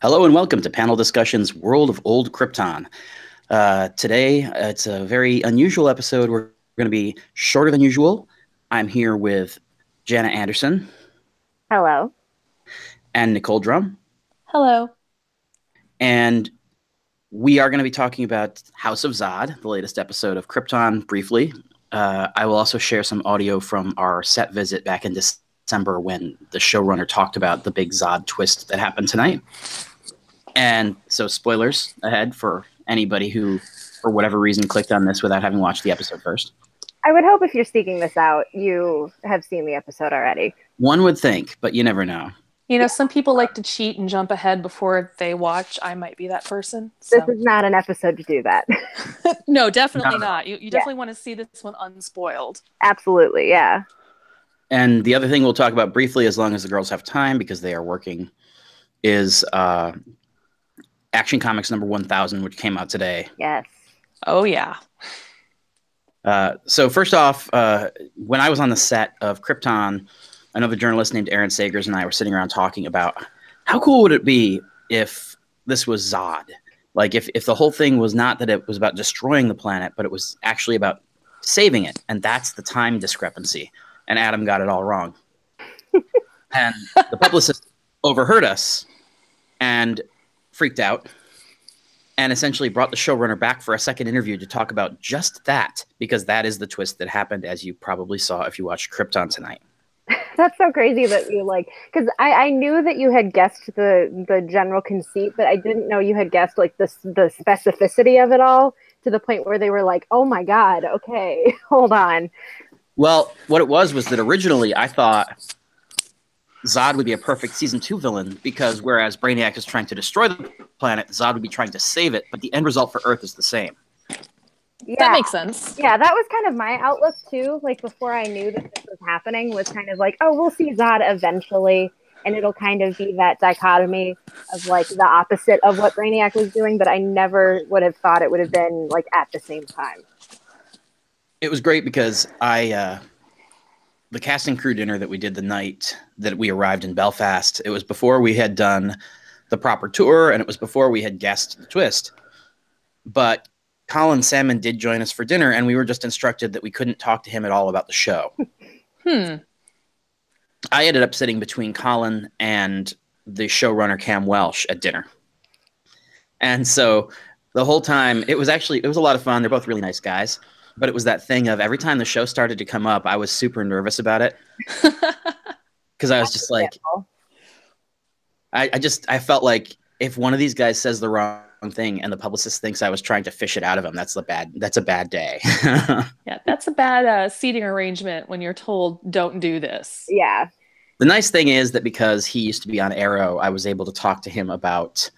Hello and welcome to Panel Discussions World of Old Krypton. Today, it's a very unusual episode. We're going to be shorter than usual. I'm here with Jana Anderson. Hello. And Nicole Drum. Hello. And we are going to be talking about House of Zod, the latest episode of Krypton, briefly. I will also share some audio from our set visit back in December when the showrunner talked about the big Zod twist that happened tonight. And so spoilers ahead for anybody who, for whatever reason, clicked on this without having watched the episode first. I would hope if you're seeking this out, you have seen the episode already. One would think, but you never know. You know, some people like to cheat and jump ahead before they watch. I might be that person. So. This is not an episode to do that. No, definitely not. You definitely want to see this one unspoiled. Absolutely, yeah. And the other thing we'll talk about briefly, as long as the girls have time, because they are working, is Action Comics number 1000, which came out today. Yes. Oh, yeah. So first off, when I was on the set of Krypton, another journalist named Aaron Sagers and I were sitting around talking about how cool would it be if this was Zod? Like if the whole thing was not that it was about destroying the planet, but it was actually about saving it. And that's the time discrepancy. And Adam got it all wrong. And the publicist overheard us and freaked out and essentially brought the showrunner back for a second interview to talk about just that, because that is the twist that happened, as you probably saw if you watched Krypton tonight. That's so crazy that you because I knew that you had guessed the general conceit, but I didn't know you had guessed like the specificity of it all to the point where they were like, oh my God, okay, hold on. Well, what it was that originally I thought Zod would be a perfect season 2 villain, because whereas Brainiac is trying to destroy the planet, Zod would be trying to save it, but the end result for Earth is the same. Yeah. That makes sense. Yeah, that was kind of my outlook too. Like before I knew that this was happening, was kind of like, oh, we'll see Zod eventually, and it'll kind of be that dichotomy of like the opposite of what Brainiac was doing, but I never would have thought it would have been like at the same time. It was great because the cast and crew dinner that we did the night that we arrived in Belfast, it was before we had done the proper tour, and it was before we had guessed the twist. But Colin Salmon did join us for dinner, and we were just instructed that we couldn't talk to him at all about the show. I ended up sitting between Colin and the showrunner Cam Welsh at dinner. And so the whole time, it was a lot of fun. They're both really nice guys. But it was that thing of every time the show started to come up, I was super nervous about it. Because I was just like, I felt like if one of these guys says the wrong thing and the publicist thinks I was trying to fish it out of him, that's a bad day. Yeah, that's a bad seating arrangement when you're told don't do this. Yeah. The nice thing is that because he used to be on Arrow, I was able to talk to him about,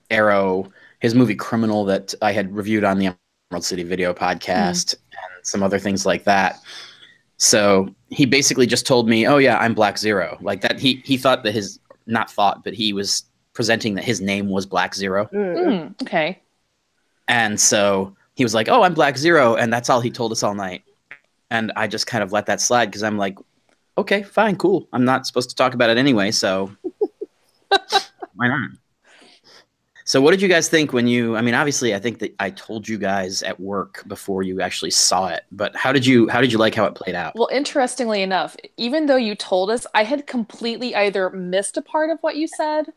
Arrow, his movie Criminal that I had reviewed on the Emerald City Video podcast, and some other things like that. So he basically just told me, oh yeah, I'm Black Zero. Like that, he thought that but he was presenting that his name was Black Zero. Okay. And so he was like, oh, I'm Black Zero. And that's all he told us all night. And I just kind of let that slide because I'm like, okay, fine, cool. I'm not supposed to talk about it anyway, so why not? So what did you guys think obviously I think that I told you guys at work before you actually saw it, but how did you like how it played out? Well, interestingly enough, even though you told us, I had completely either missed a part of what you said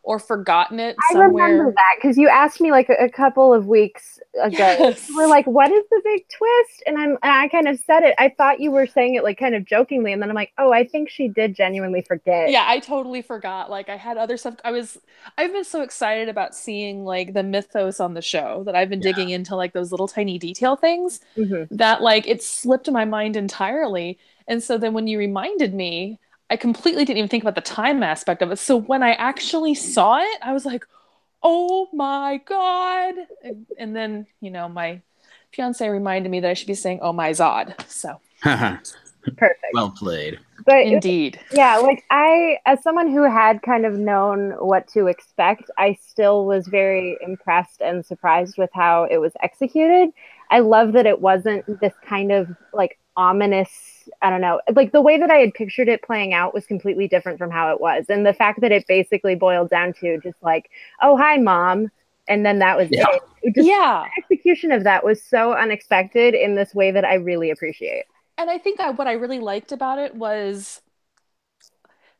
or forgotten it somewhere. I remember that because you asked me like a couple of weeks ago. Yes. We're like, what is the big twist? And I kind of said it. I thought you were saying it like kind of jokingly, and then I'm like, oh, I think she did genuinely forget. Yeah, I totally forgot. Like I had other stuff. I've been so excited about seeing like the mythos on the show that I've been digging into like those little tiny detail things that like it slipped my mind entirely. And so then when you reminded me, I completely didn't even think about the time aspect of it. So when I actually saw it, I was like, oh my God. And then, my fiance reminded me that I should be saying, oh my Zod. So perfect. Well played. But indeed. Like as someone who had kind of known what to expect, I still was very impressed and surprised with how it was executed. I love that it wasn't this kind of like ominous I don't know, like the way that I had pictured it playing out was completely different from how it was. And the fact that it basically boiled down to just like, oh, hi, Mom. And then that was it. The execution of that was so unexpected in this way that I really appreciate. And I think what I really liked about it was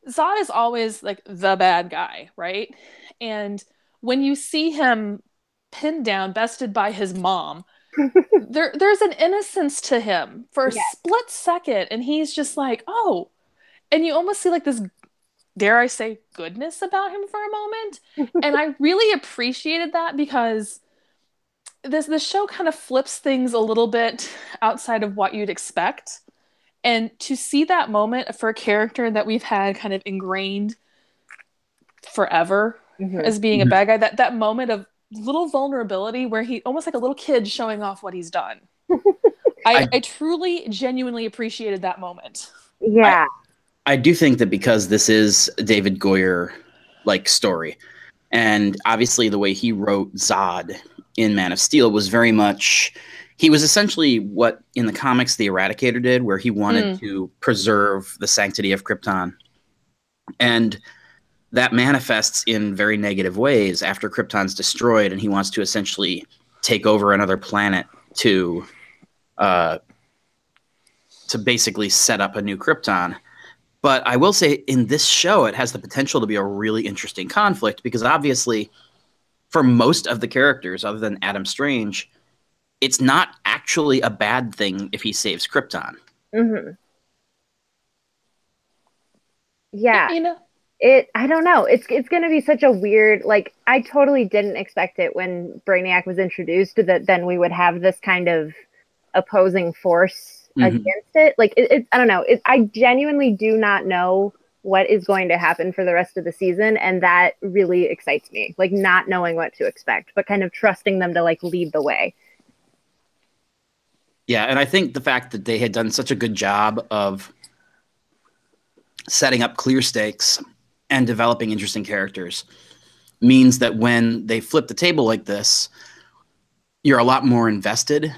Zod is always like the bad guy, right? And when you see him pinned down, bested by his mom, there's an innocence to him for a split second, and he's just like, oh, and you almost see like this, dare I say, goodness about him for a moment. And I really appreciated that because this show kind of flips things a little bit outside of what you'd expect. And to see that moment for a character that we've had kind of ingrained forever as being a bad guy, that moment of little vulnerability where he almost like a little kid showing off what he's done. I truly, genuinely appreciated that moment. Yeah. I do think that because this is a David Goyer like story, and obviously the way he wrote Zod in Man of Steel was very much, he was essentially what in the comics the Eradicator did, where he wanted to preserve the sanctity of Krypton. And that manifests in very negative ways after Krypton's destroyed, and he wants to essentially take over another planet to basically set up a new Krypton. But I will say in this show, it has the potential to be a really interesting conflict because obviously for most of the characters, other than Adam Strange, it's not actually a bad thing if he saves Krypton. Yeah. You know, I don't know. It's going to be such a weird, like, I totally didn't expect it when Brainiac was introduced that then we would have this kind of opposing force against it. Like, I don't know. I genuinely do not know what is going to happen for the rest of the season. And that really excites me, like not knowing what to expect, but kind of trusting them to like lead the way. Yeah. And I think the fact that they had done such a good job of setting up clear stakes and developing interesting characters means that when they flip the table like this, you're a lot more invested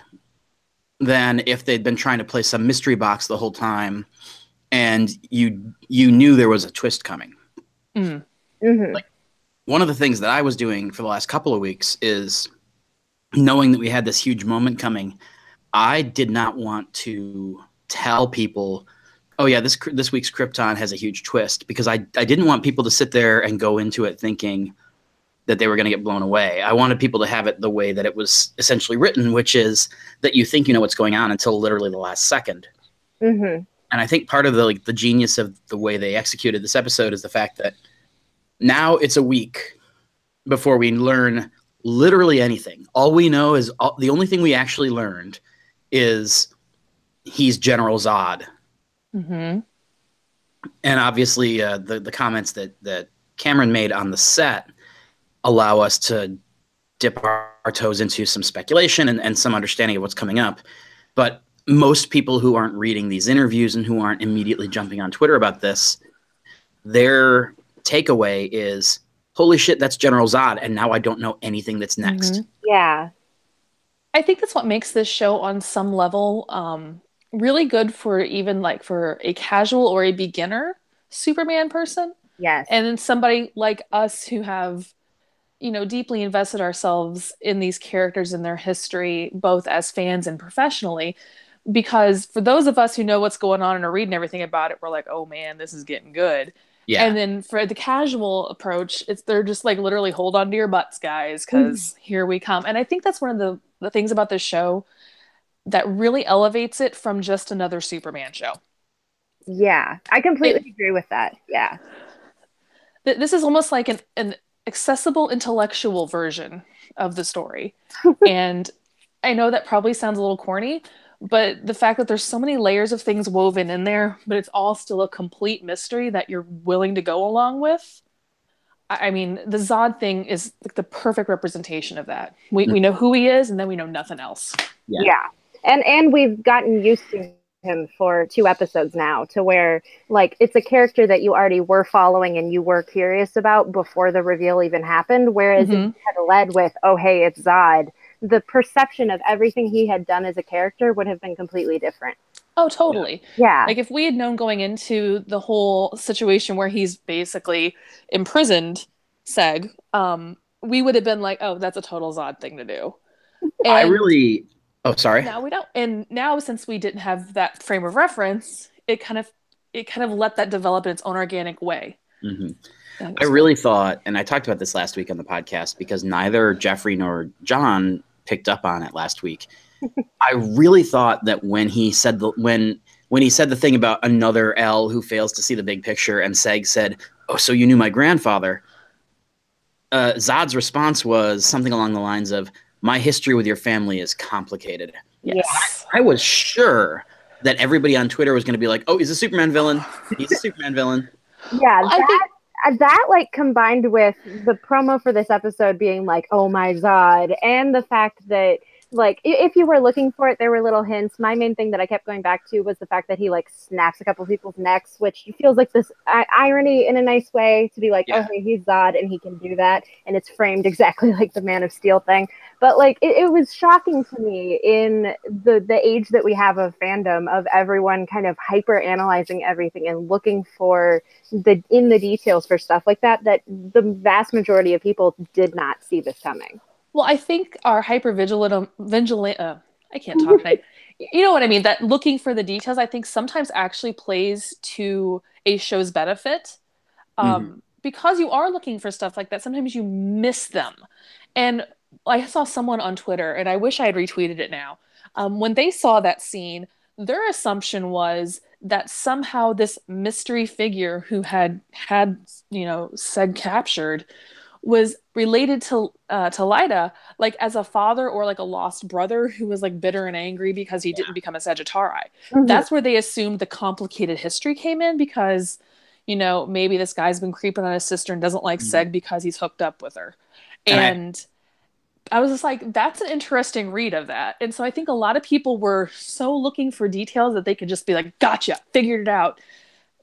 than if they'd been trying to play some mystery box the whole time and you knew there was a twist coming. Like, one of the things that I was doing for the last couple of weeks is knowing that we had this huge moment coming. I did not want to tell people, oh yeah, this week's Krypton has a huge twist, because I didn't want people to sit there and go into it thinking that they were going to get blown away. I wanted people to have it the way that it was essentially written, which is that you think you know what's going on until literally the last second. And I think part of the genius of the way they executed this episode is the fact that now it's a week before we learn literally anything. All we know is the only thing we actually learned is he's General Zod. And obviously the comments that Cameron made on the set allow us to dip our toes into some speculation and some understanding of what's coming up. But most people who aren't reading these interviews and who aren't immediately jumping on Twitter about this, their takeaway is, holy shit, that's General Zod, and now I don't know anything that's next. Yeah. I think that's what makes this show on some level really good for even like for a casual or a beginner Superman person. Yes. And then somebody like us who have, you know, deeply invested ourselves in these characters and their history, both as fans and professionally. Because for those of us who know what's going on and are reading everything about it, we're like, oh man, this is getting good. Yeah. And then for the casual approach, they're just like literally hold on to your butts, guys, because here we come. And I think that's one of the things about this show that really elevates it from just another Superman show. Yeah, I completely agree with that. Yeah. This is almost like an accessible intellectual version of the story. And I know that probably sounds a little corny, but the fact that there's so many layers of things woven in there, but it's all still a complete mystery that you're willing to go along with. I mean, the Zod thing is like the perfect representation of that. We know who he is, and then we know nothing else. Yeah. And we've gotten used to him for 2 episodes now, to where like it's a character that you already were following and you were curious about before the reveal even happened. Whereas if you had led with, oh hey, it's Zod, the perception of everything he had done as a character would have been completely different. Oh, totally. Yeah. Like if we had known going into the whole situation where he's basically imprisoned Seg, we would have been like, oh, that's a total Zod thing to do. I And really. Oh, sorry. now we don't. And now since we didn't have that frame of reference, it kind of let that develop in its own organic way. Mm-hmm. I Cool. really thought, and I talked about this last week on the podcast because neither Jeffrey nor John picked up on it last week. I really thought that when he said when he said the thing about another L who fails to see the big picture, and Seg said, "Oh, so you knew my grandfather?" Zod's response was something along the lines of, "My history with your family is complicated." Yes. I was sure that everybody on Twitter was going to be like, "Oh, he's a Superman villain. He's a Superman villain." Yeah, Well, I think that like combined with the promo for this episode being like, oh my Zod, and the fact that like if you were looking for it, there were little hints. My main thing that I kept going back to was the fact that he like snaps a couple people's necks, which feels like this irony in a nice way to be like, oh hey, he's Zod and he can do that, and it's framed exactly like the Man of Steel thing. But like it was shocking to me in the age that we have of fandom, of everyone kind of hyper analyzing everything and looking for the details for stuff like that the vast majority of people did not see this coming. Well, I think our vigilant, I can't talk tonight. You know what I mean? That looking for the details, I think sometimes actually plays to a show's benefit. Because you are looking for stuff like that, sometimes you miss them. And I saw someone on Twitter, and I wish I had retweeted it now. When they saw that scene, their assumption was that somehow this mystery figure who had Seg captured was related to Lyta, like as a father or like a lost brother who was like bitter and angry because he didn't become a Sagittari. That's where they assumed the complicated history came in, because maybe this guy's been creeping on his sister and doesn't like Seg because he's hooked up with her. And I was just like, that's an interesting read of that. And so I think a lot of people were so looking for details that they could just be like, gotcha, figured it out,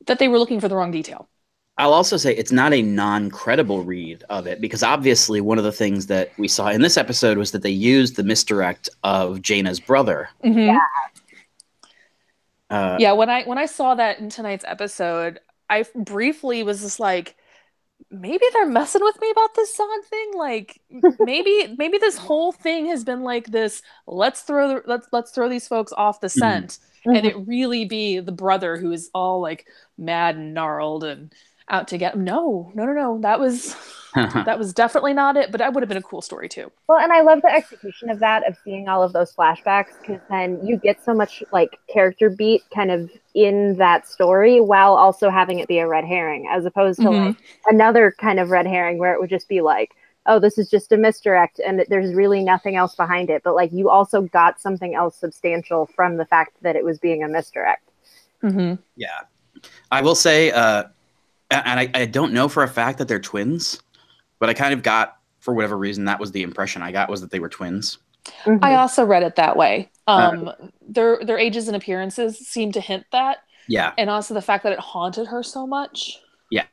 that they were looking for the wrong detail. I'll also say it's not a non-credible read of it, because obviously one of the things that we saw in this episode was that they used the misdirect of Jaina's brother. Mm-hmm. When I saw that in tonight's episode, I briefly was just like, maybe they're messing with me about this Zod thing. Like maybe this whole thing has been like this. Let's throw these folks off the scent, and it really be the brother who is all like mad and gnarled and out to get him. No. That was definitely not it. But that would have been a cool story too. Well, and I love the execution of that, of seeing all of those flashbacks, because then you get so much like character beat kind of in that story while also having it be a red herring, as opposed to like another kind of red herring where it would just be like, oh, this is just a misdirect and there's really nothing else behind it. But like you also got something else substantial from the fact that it was being a misdirect. Yeah. I will say, and I don't know for a fact that they're twins, but I kind of got, for whatever reason, that was the impression I got, was that they were twins. I also read it that way. Their ages and appearances seem to hint that. Yeah. And also the fact that it haunted her so much. Yeah.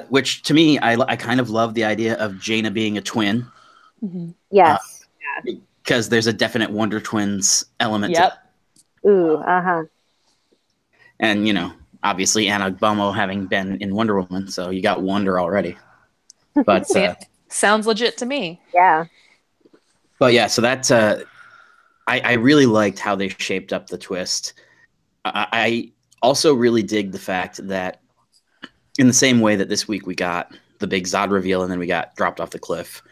Which to me, I kind of love the idea of Jaina being a twin. Yes. Because there's a definite Wonder Twins element to it. Ooh, uh-huh. And, obviously Anna Bomo having been in Wonder Woman, so you got Wonder already. But sounds legit to me. Yeah. But yeah, so that's I really liked how they shaped up the twist. I also really dig the fact that in the same way that this week we got the big Zod reveal and then we got dropped off the cliff,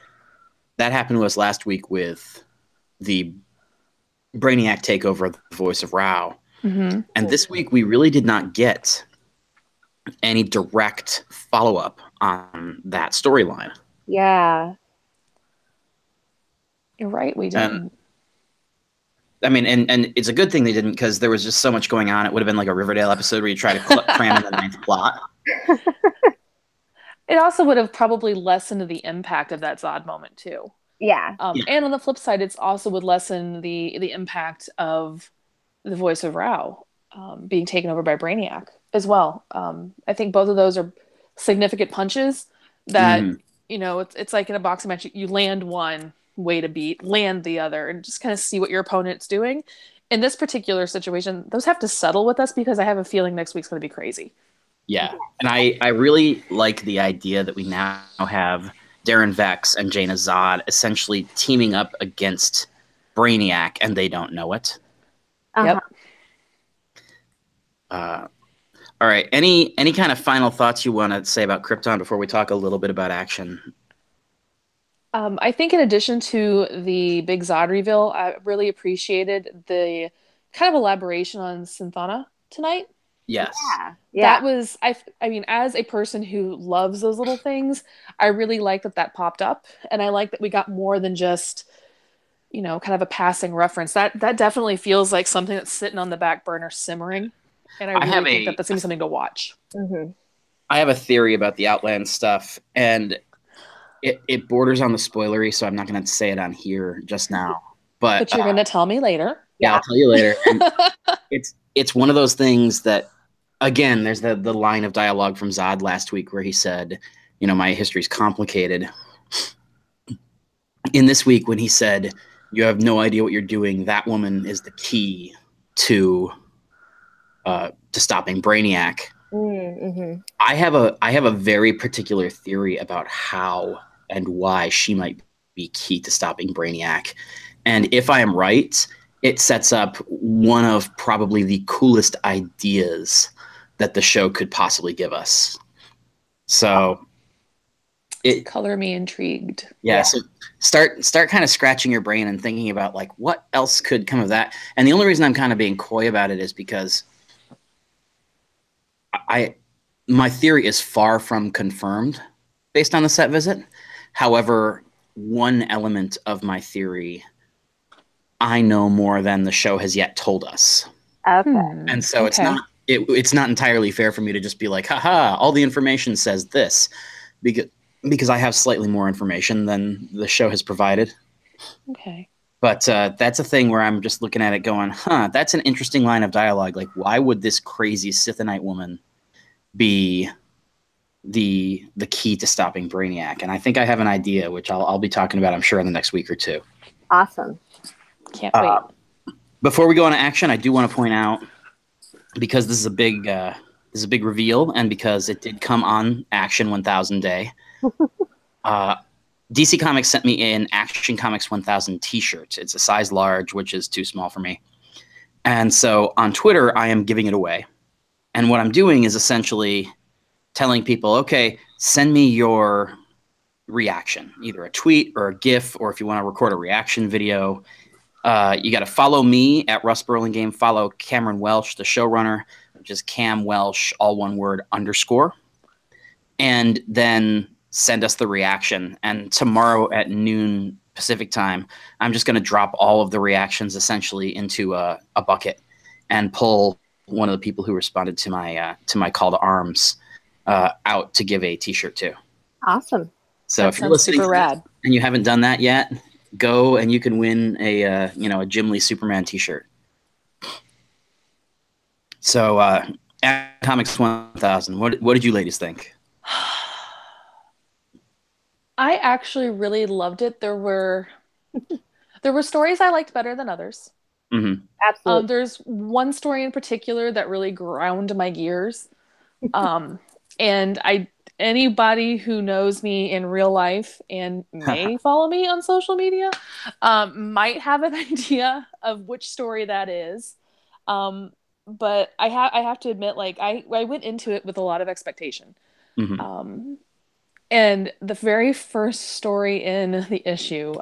that happened to us last week with the Brainiac takeover of the voice of Rao. And this week we really did not get any direct follow-up on that storyline. Yeah. You're right, we didn't. And it's a good thing they didn't, because there was just so much going on. It would have been like a Riverdale episode where you try to cram in the ninth plot. It also would have probably lessened the impact of that Zod moment too. Yeah. And on the flip side, it's also would lessen the impact of the voice of Rao being taken over by Brainiac as well. I think both of those are significant punches that, it's like in a boxing match, you land one way to beat, land the other, and just kind of see what your opponent's doing. in this particular situation, those have to settle with us because I have a feeling next week's going to be crazy. Yeah. And I really like the idea that we now have Darren Vex and Jaina Zod essentially teaming up against Brainiac, and they don't know it. Yep. All right. Any kind of final thoughts you want to say about Krypton before we talk a little bit about action? I think in addition to the big Zod reveal, I really appreciated the kind of elaboration on Synthana tonight. Yes. Yeah. That was, I mean, as a person who loves those little things, I really like that that popped up. And I like that we got more than just, you know, kind of a passing reference. That definitely feels like something that's sitting on the back burner simmering. And I really think that that's going to be something to watch. Mm-hmm. I have a theory about the Outland stuff, and it borders on the spoilery, so I'm not going to say it on here just now. But you're going to tell me later. Yeah, I'll tell you later. And it's one of those things that, again, there's the line of dialogue from Zod last week where he said, you know, my history's complicated. In this week, when he said, you have no idea what you're doing, that woman is the key to stopping Brainiac. Mm-hmm. I have a very particular theory about how and why she might be key to stopping Brainiac. And if I am right, it sets up one of probably the coolest ideas that the show could possibly give us. So color me intrigued. Yeah, so start kind of scratching your brain and thinking about like what else could come of that. And the only reason I'm kind of being coy about it is because my theory is far from confirmed based on the set visit. However, one element of my theory I know more than the show has yet told us. Okay. And so it's not entirely fair for me to just be like, haha, all the information says this, because I have slightly more information than the show has provided. Okay. But that's a thing where I'm just looking at it going, that's an interesting line of dialogue. Like, why would this crazy Sithonite woman be the key to stopping Brainiac? And I think I have an idea, which I'll be talking about, I'm sure, in the next week or two. Awesome. Can't wait. Before we go into action, I do want to point out, because this is a big reveal, and because it did come on Action 1000 Day, DC Comics sent me an Action Comics 1000 t-shirt. It's a size large, which is too small for me. And so on Twitter, I am giving it away. And what I'm doing is essentially telling people, okay, send me your reaction, either a tweet or a GIF, or if you want to record a reaction video. You got to follow me at Russ Burlingame, follow Cameron Welsh, the showrunner, which is Cam Welsh, all one word, _, and then send us the reaction. And tomorrow at noon Pacific time, I'm just going to drop all of the reactions essentially into a bucket and pull one of the people who responded to my call to arms out to give a t-shirt to. Awesome. So that if you're listening super rad and you haven't done that yet, go and you can win a Jim Lee Superman t-shirt. So at Comics 1000, what did you ladies think? I actually really loved it. There were stories I liked better than others. Mm-hmm. Absolutely. There's one story in particular that really ground my gears. And anybody who knows me in real life and may follow me on social media might have an idea of which story that is. But I have to admit, like I went into it with a lot of expectation. Mm-hmm. And the very first story in the issue,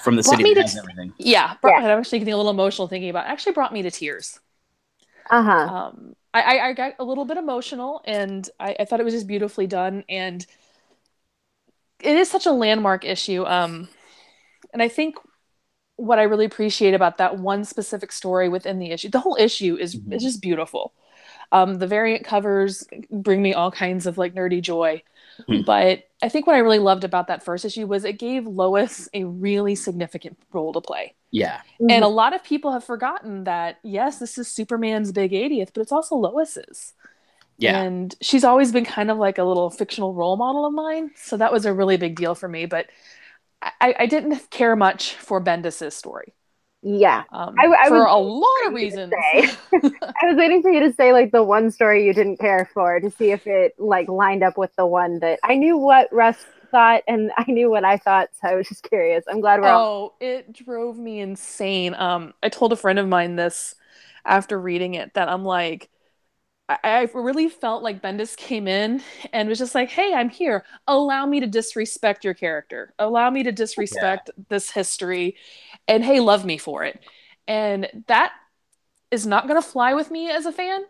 from the city that has everything. Yeah, I'm actually getting a little emotional thinking about it. Actually brought me to tears. I got a little bit emotional, and I thought it was just beautifully done, and it is such a landmark issue. And I think what I really appreciate about that one specific story within the issue, the whole issue is just beautiful. The variant covers bring me all kinds of like nerdy joy. But I think what I really loved about that first issue was it gave Lois a really significant role to play. Yeah. And a lot of people have forgotten that, yes, this is Superman's big 80th, but it's also Lois's. Yeah. And she's always been kind of like a little fictional role model of mine. So that was a really big deal for me. But I didn't care much for Bendis's story. Yeah. I for a lot of reasons. I was waiting for you to say like the one story you didn't care for to see if it like lined up with the one that I knew what Russ thought and I knew what I thought, so I was just curious. I'm glad we're all. It drove me insane. I told a friend of mine this after reading it, that I'm like, I really felt like Bendis came in and was just like, hey, I'm here. Allow me to disrespect your character. Allow me to disrespect this history. And hey, love me for it. And that is not going to fly with me as a fan.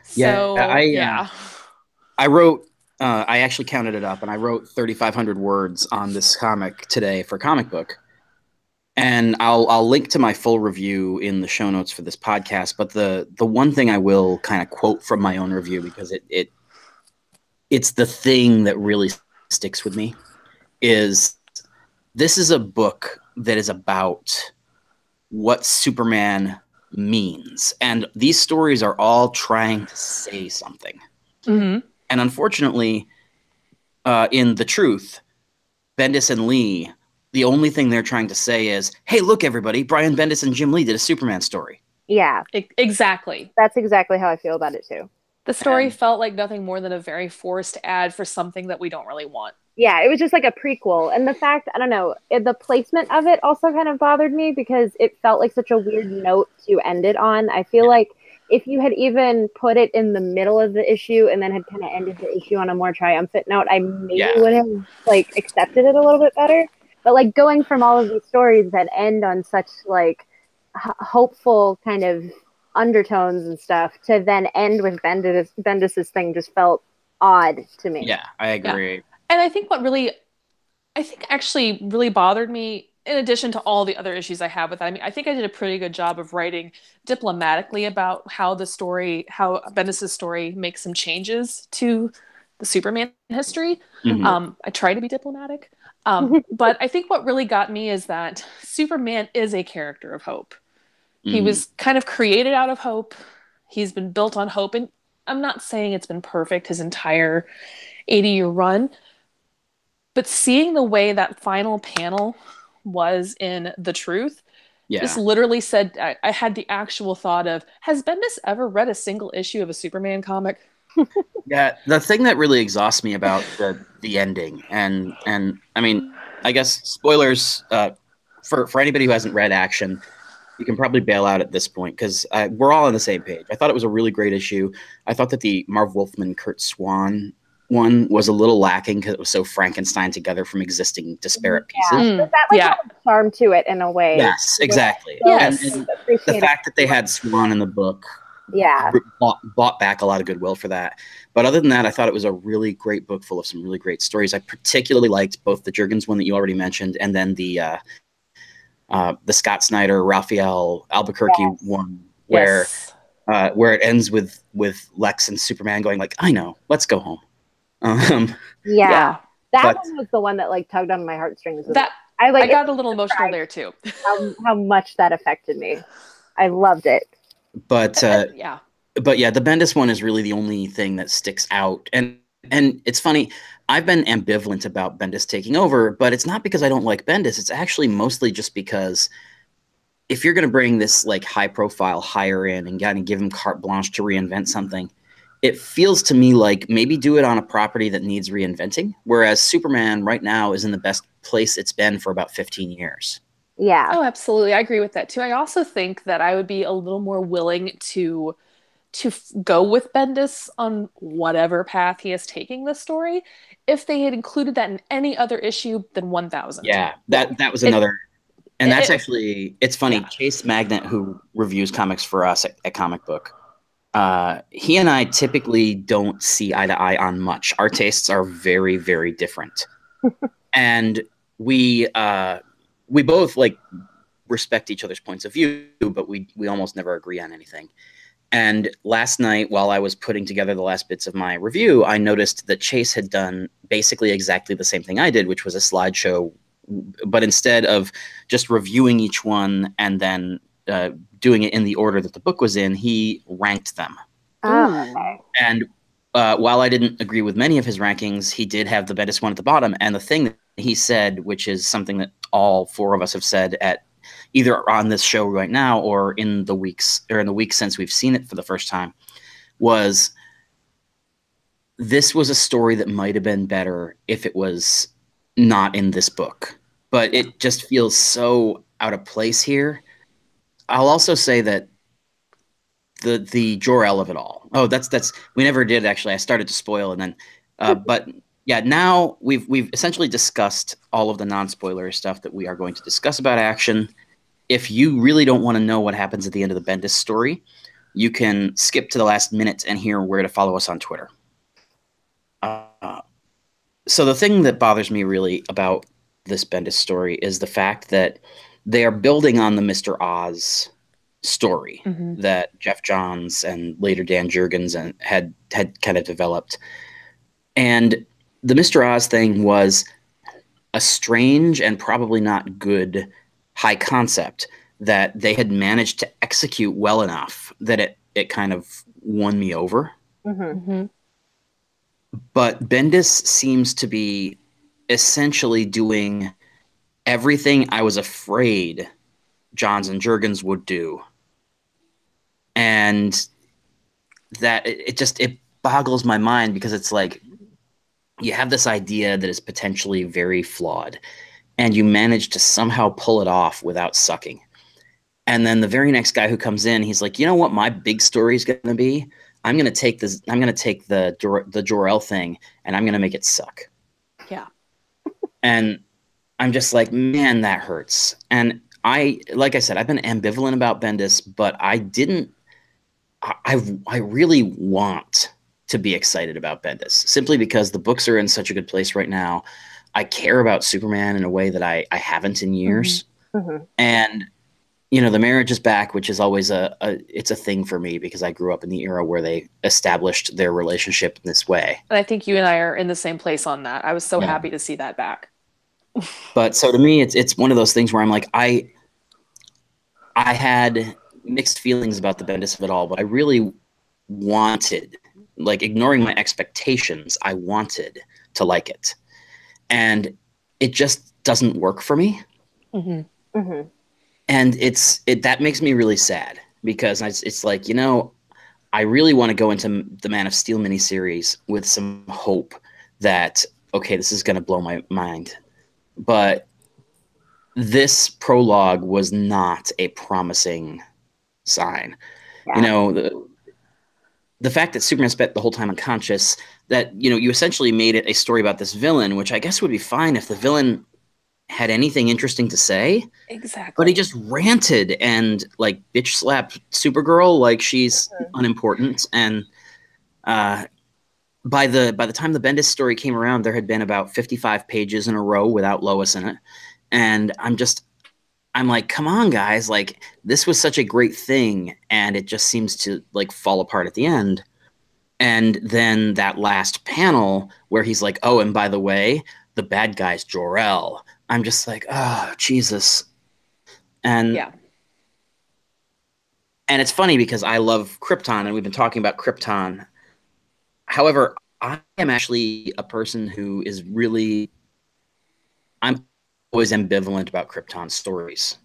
So, I wrote, I actually counted it up, and I wrote 3,500 words on this comic today for Comic Book. And I'll link to my full review in the show notes for this podcast. But the one thing I will kind of quote from my own review, because it's the thing that really sticks with me, is this is a book that is about what Superman means. And these stories are all trying to say something. Mm-hmm. And unfortunately, in The Truth, Bendis and Lee, the only thing they're trying to say is, hey, look, everybody, Brian Bendis and Jim Lee did a Superman story. Yeah. Exactly. That's exactly how I feel about it, too. The story felt like nothing more than a very forced ad for something that we don't really want. Yeah, it was just like a prequel. And the fact, I don't know, the placement of it also kind of bothered me because it felt like such a weird note to end it on. I feel like if you had even put it in the middle of the issue and then had kind of ended the issue on a more triumphant note, I maybe would have like accepted it a little bit better. But like going from all of these stories that end on such like hopeful kind of undertones and stuff to then end with Bendis's thing just felt odd to me. Yeah, I agree. Yeah. And I think actually really bothered me, in addition to all the other issues I have with it, I mean, I think I did a pretty good job of writing diplomatically about how Bendis' story makes some changes to the Superman history. Mm-hmm. I try to be diplomatic. But I think what really got me is that Superman is a character of hope. Mm-hmm. He was kind of created out of hope. He's been built on hope. And I'm not saying it's been perfect his entire 80-year run, but seeing the way that final panel was in The Truth, just literally said, I had the actual thought of, has Bendis ever read a single issue of a Superman comic? Yeah, the thing that really exhausts me about the ending, and I mean, I guess spoilers for anybody who hasn't read Action, you can probably bail out at this point because we're all on the same page. I thought it was a really great issue. I thought that the Marv Wolfman, Kurt Swan one was a little lacking because it was so Frankenstein together from existing disparate pieces. But that had a charm to it in a way. Yes, exactly. Yes. And the fact that they had Swan in the book bought back a lot of goodwill for that. But other than that, I thought it was a really great book full of some really great stories. I particularly liked both the Jurgens one that you already mentioned and then the Scott Snyder, Raphael Albuquerque one where it ends with Lex and Superman going like, I know, let's go home. That one was the one that like tugged on my heartstrings. I got a little emotional there too. how much that affected me. I loved it. But the Bendis one is really the only thing that sticks out. And it's funny, I've been ambivalent about Bendis taking over, but it's not because I don't like Bendis. It's actually mostly just because if you're going to bring this like high profile hire in and kind of give him carte blanche to reinvent something, it feels to me like maybe do it on a property that needs reinventing, whereas Superman right now is in the best place it's been for about 15 years. Yeah. Oh, absolutely. I agree with that too. I also think that I would be a little more willing to go with Bendis on whatever path he is taking this story if they had included that in any other issue than 1000. Yeah, that was another. And that's actually, it's funny. Yeah. Chase Magnet, who reviews comics for us at Comic Book, he and I typically don't see eye to eye on much. Our tastes are very, very different. And we both like respect each other's points of view, but we almost never agree on anything. And last night, while I was putting together the last bits of my review, I noticed that Chase had done basically exactly the same thing I did, which was a slideshow. But instead of just reviewing each one and then doing it in the order that the book was in, he ranked them. Oh. And while I didn't agree with many of his rankings, he did have the Bendis one at the bottom. And the thing that he said, which is something that all four of us have said at either on this show right now or in the weeks since we've seen it for the first time, was this was a story that might have been better if it was not in this book, but it just feels so out of place here. I'll also say that the Jor-El of it all. Oh, that's we never did actually. I started to spoil and then, but yeah, now we've essentially discussed all of the non-spoiler stuff that we are going to discuss about Action. If you really don't want to know what happens at the end of the Bendis story, you can skip to the last minute and hear where to follow us on Twitter. So the thing that bothers me really about this Bendis story is the fact that they are building on the Mr. Oz story that Jeff Johns and later Dan Jurgens had kind of developed. And the Mr. Oz thing was a strange and probably not good high concept that they had managed to execute well enough that it kind of won me over. But Bendis seems to be essentially doing everything I was afraid Johns and Jurgens would do. And that it boggles my mind, because it's like you have this idea that is potentially very flawed and you manage to somehow pull it off without sucking. And then the very next guy who comes in, he's like, you know what my big story is going to be? I'm going to take the Jor-El thing and I'm going to make it suck. Yeah. And I'm just like, man, that hurts. And like I said, I've been ambivalent about Bendis, but I really want to be excited about Bendis simply because the books are in such a good place right now. I care about Superman in a way that I haven't in years. And the marriage is back, which is always it's a thing for me because I grew up in the era where they established their relationship in this way. And I think you and I are in the same place on that. I was so happy to see that back. But so to me, it's one of those things where I'm like, I had mixed feelings about the Bendis of it all, but I really wanted, like, ignoring my expectations, I wanted to like it. And it just doesn't work for me. And that makes me really sad because it's like, I really want to go into the Man of Steel miniseries with some hope that, okay, this is going to blow my mind. But this prologue was not a promising sign. Yeah. The fact that Superman spent the whole time unconscious, that, you essentially made it a story about this villain, which I guess would be fine if the villain had anything interesting to say. Exactly. But he just ranted and like bitch slapped Supergirl like she's unimportant. And by the time the Bendis story came around, there had been about 55 pages in a row without Lois in it. And I'm like, come on, guys, like, this was such a great thing, and it just seems to like fall apart at the end. And then that last panel where he's like, oh, and by the way, the bad guy's Jor-El. I'm just like, oh, Jesus. And yeah. And it's funny because I love Krypton, and we've been talking about Krypton. However, I am actually a person who is I'm always ambivalent about Krypton stories.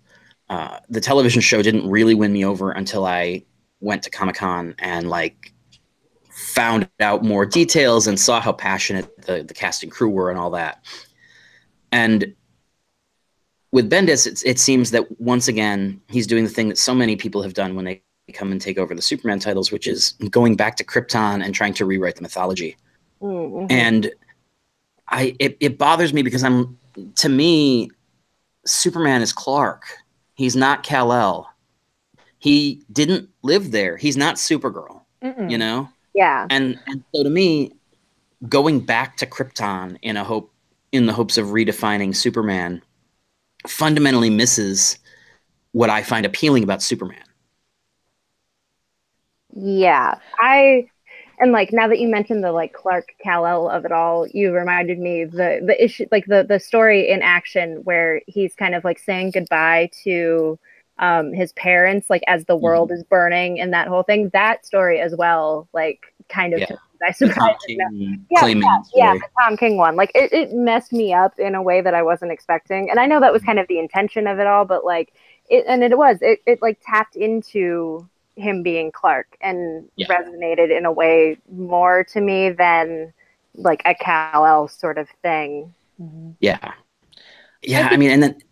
The television show didn't really win me over until I went to Comic-Con and like found out more details and saw how passionate the cast and crew were and all that. And with Bendis, it seems that once again, he's doing the thing that so many people have done when they come and take over the Superman titles, which is going back to Krypton and trying to rewrite the mythology. And it bothers me because to me, Superman is Clark. He's not Kal-El. He didn't live there. He's not Supergirl, Yeah. And so to me, going back to Krypton in the hopes of redefining Superman fundamentally misses what I find appealing about Superman. Yeah. And like, now that you mentioned the like Clark Kal-El of it all, you reminded me the issue, like the story in Action where he's kind of like saying goodbye to his parents, like as the world is burning and that whole thing. That story as well, like kind of took me by surprise. The Tom King one. Like it messed me up in a way that I wasn't expecting. And I know that was kind of the intention of it all, but like It like tapped into him being Clark and resonated in a way more to me than like a Kal-El sort of thing. Yeah. I mean, and then,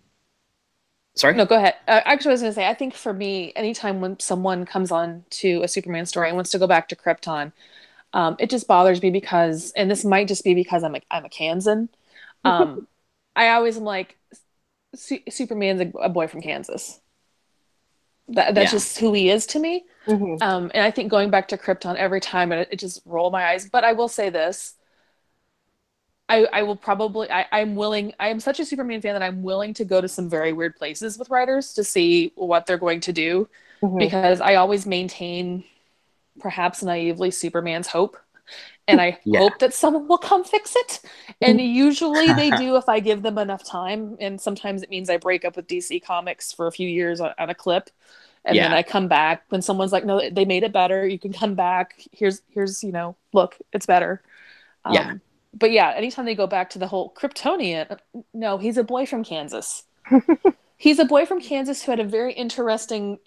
sorry? No, go ahead. Actually, I was going to say, I think for me, anytime when someone comes on to a Superman story and wants to go back to Krypton, it just bothers me because, and this might just be because I'm a Kansan. I always am like, Superman's a boy from Kansas. That's just who he is to me. And I think going back to Krypton every time, it just roll my eyes. But I will say this. I will probably, I'm willing, I am such a Superman fan that I'm willing to go to some very weird places with writers to see what they're going to do. Because I always maintain, perhaps naively, Superman's hope. And I hope that someone will come fix it. And usually they do if I give them enough time. And sometimes it means I break up with DC Comics for a few years on a clip. And then I come back when someone's like, no, they made it better. You can come back. Here's, look, it's better. But yeah, anytime they go back to the whole Kryptonian, no, he's a boy from Kansas. He's a boy from Kansas who had a very interesting,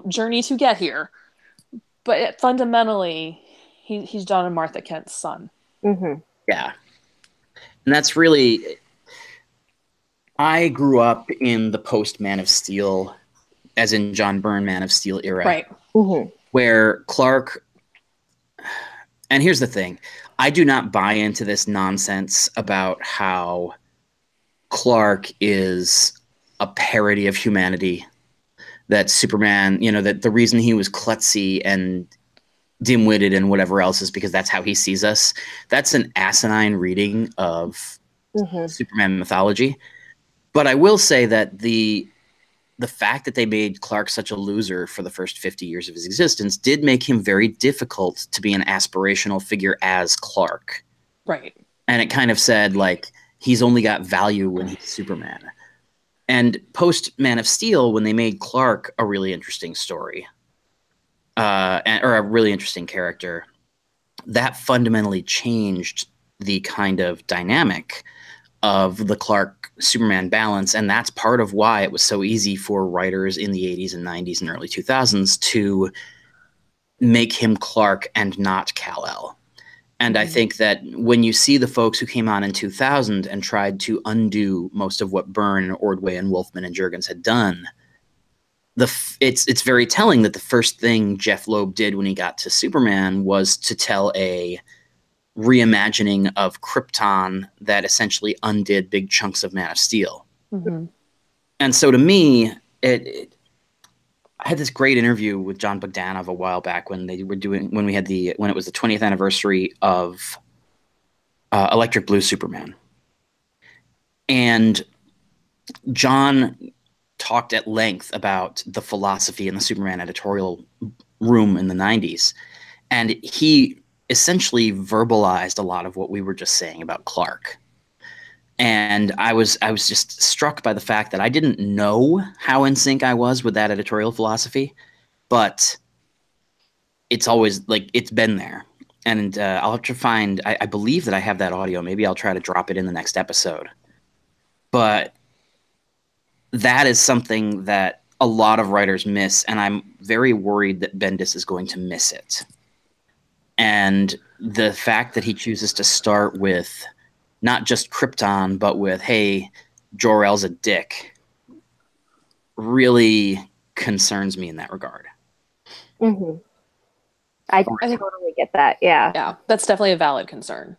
journey to get here. But fundamentally, he's John and Martha Kent's son. Yeah. And that's really, I grew up in the post Man of Steel, as in John Byrne Man of Steel era. Right. Where Clark, and here's the thing, I do not buy into this nonsense about how Clark is a parody of humanity. That Superman, that the reason he was klutzy and dim-witted and whatever else is because that's how he sees us. That's an asinine reading of Superman mythology. But I will say that the fact that they made Clark such a loser for the first 50 years of his existence did make him very difficult to be an aspirational figure as Clark. Right. And it kind of said, like, he's only got value when he's Superman. And post Man of Steel, when they made Clark a really interesting story, or a really interesting character, that fundamentally changed the kind of dynamic of the Clark-Superman balance, and that's part of why it was so easy for writers in the 80s and 90s and early 2000s to make him Clark and not Kal-El. And I think that when you see the folks who came on in 2000 and tried to undo most of what Byrne and Ordway and Wolfman and Jurgens had done, it's very telling that the first thing Jeff Loeb did when he got to Superman was to tell a reimagining of Krypton that essentially undid big chunks of Man of Steel. And so to me, I had this great interview with John Bogdanov a while back when it was the 20th anniversary of Electric Blue Superman. And John talked at length about the philosophy in the Superman editorial room in the 90s. And he essentially verbalized a lot of what we were just saying about Clark. And I was just struck by the fact that I didn't know how in sync I was with that editorial philosophy, but it's always like it's been there. And I'll have to find, I believe that I have that audio. Maybe I'll try to drop it in the next episode. But that is something that a lot of writers miss, and I'm very worried that Bendis is going to miss it. And the fact that he chooses to start with not just Krypton, but with, hey, Jor-El's a dick, really concerns me in that regard. I totally get that, yeah. Yeah, that's definitely a valid concern.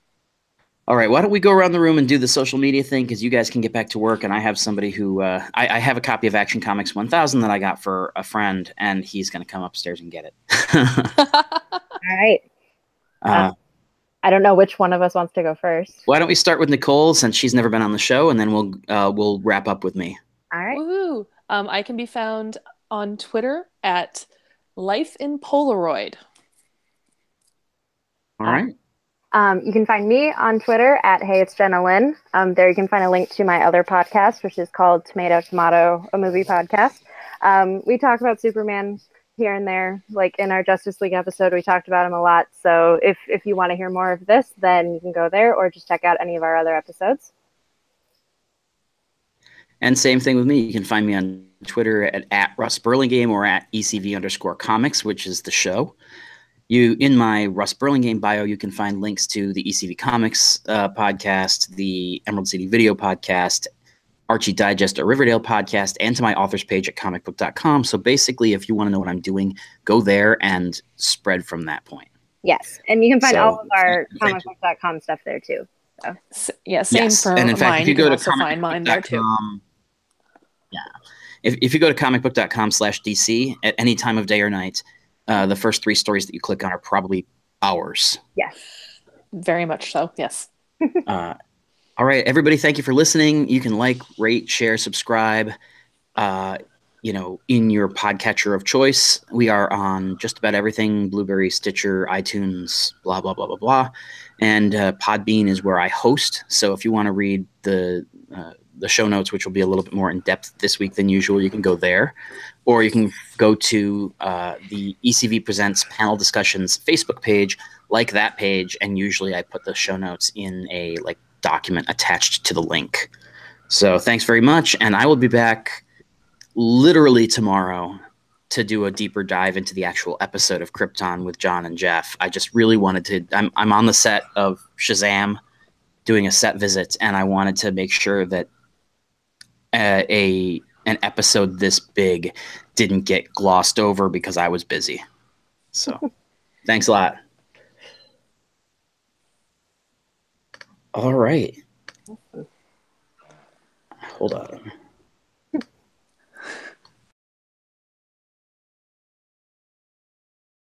All right, why don't we go around the room and do the social media thing, because you guys can get back to work, and I have somebody who I have a copy of Action Comics 1000 that I got for a friend, and he's going to come upstairs and get it. All right. I don't know which one of us wants to go first. Why don't we start with Nicole, since she's never been on the show, and then we'll wrap up with me. All right. Woohoo! I can be found on Twitter at Life in Polaroid. All right. You can find me on Twitter at Hey It's Jenna Lynn. There you can find a link to my other podcast, which is called Tomato Tomato, a movie podcast. We talk about Superman here and there. Like in our Justice League episode, we talked about him a lot. So if you want to hear more of this, then you can go there or just check out any of our other episodes. And same thing with me. You can find me on Twitter at Russ Burlingame or at ECV_comics, which is the show. In my Russ Burlingame bio, you can find links to the ECV Comics podcast, the Emerald City Video podcast, Archie Digest, a Riverdale podcast, and to my author's page at comicbook.com. So basically, if you want to know what I'm doing, go there and spread from that point. Yes, and you can find all of our comicbook.com stuff there too. So. Yeah, same yes. for and in fact, mine. if you go to find mine there too. Yeah, if you go to comicbook.com/DC at any time of day or night, the first 3 stories that you click on are probably ours. Yes, very much so. Yes. All right, everybody, thank you for listening. You can like, rate, share, subscribe, in your podcatcher of choice. We are on just about everything: Blueberry, Stitcher, iTunes, blah, blah, blah, blah, blah. And Podbean is where I host. So if you want to read the show notes, which will be a little bit more in-depth this week than usual, you can go there. Or you can go to the ECV Presents Panel Discussions Facebook page, like that page, and usually I put the show notes in a document attached to the link. So thanks very much, and I will be back literally tomorrow to do a deeper dive into the actual episode of Krypton with John and Jeff. I just really wanted to. I'm on the set of Shazam doing a set visit, and I wanted to make sure that an episode this big didn't get glossed over because I was busy. So thanks a lot. All right. Hold on.